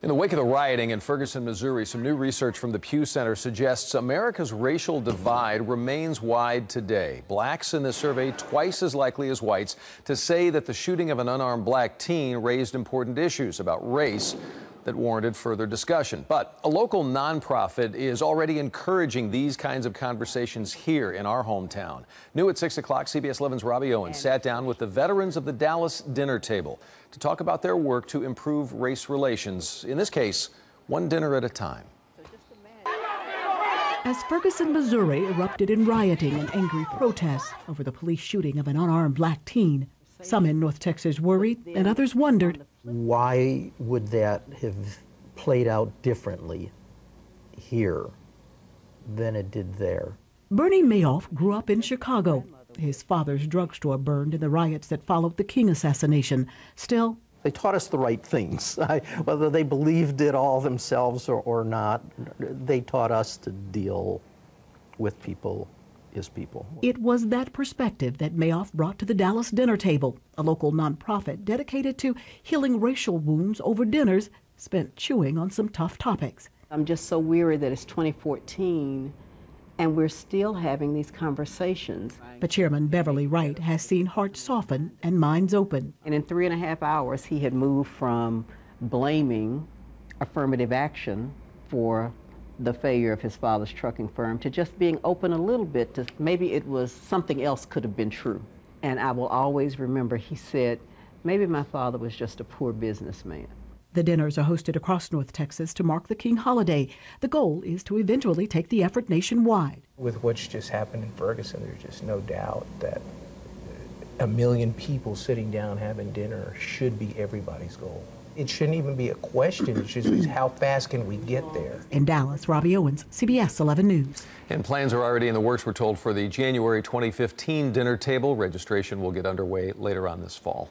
In the wake of the rioting in Ferguson, Missouri, some new research from the Pew Center suggests America's racial divide remains wide today. Blacks in this survey twice as likely as whites to say that the shooting of an unarmed black teen raised important issues about race that warranted further discussion. But a local nonprofit is already encouraging these kinds of conversations here in our hometown. New at 6 o'clock, CBS 11's Robbie Owens sat down with the veterans of the Dallas dinner table to talk about their work to improve race relations. In this case, one dinner at a time. As Ferguson, Missouri erupted in rioting and angry protests over the police shooting of an unarmed black teen, some in North Texas worried and others wondered, why would that have played out differently here than it did there? Bernie Mayoff grew up in Chicago. His father's drugstore burned in the riots that followed the King assassination. Still, they taught us the right things. Whether they believed it all themselves or not, they taught us to deal with people as people. It was that perspective that Mayoff brought to the Dallas dinner table, a local nonprofit dedicated to healing racial wounds over dinners spent chewing on some tough topics. I'm just so weary that it's 2014 and we're still having these conversations. But Chairman Beverly Wright has seen hearts soften and minds open. And in 3.5 hours, he had moved from blaming affirmative action for the failure of his father's trucking firm to just being open a little bit to maybe it was something else could have been true. And I will always remember he said, maybe my father was just a poor businessman. The dinners are hosted across North Texas to mark the King holiday. The goal is to eventually take the effort nationwide. With what's just happened in Ferguson, there's just no doubt that 1 million people sitting down having dinner should be everybody's goal. It shouldn't even be a question. It's just how fast can we get there? In Dallas, Robbie Owens, CBS 11 News. And plans are already in the works, we're told, for the January 2015 dinner table. Registration will get underway later on this fall.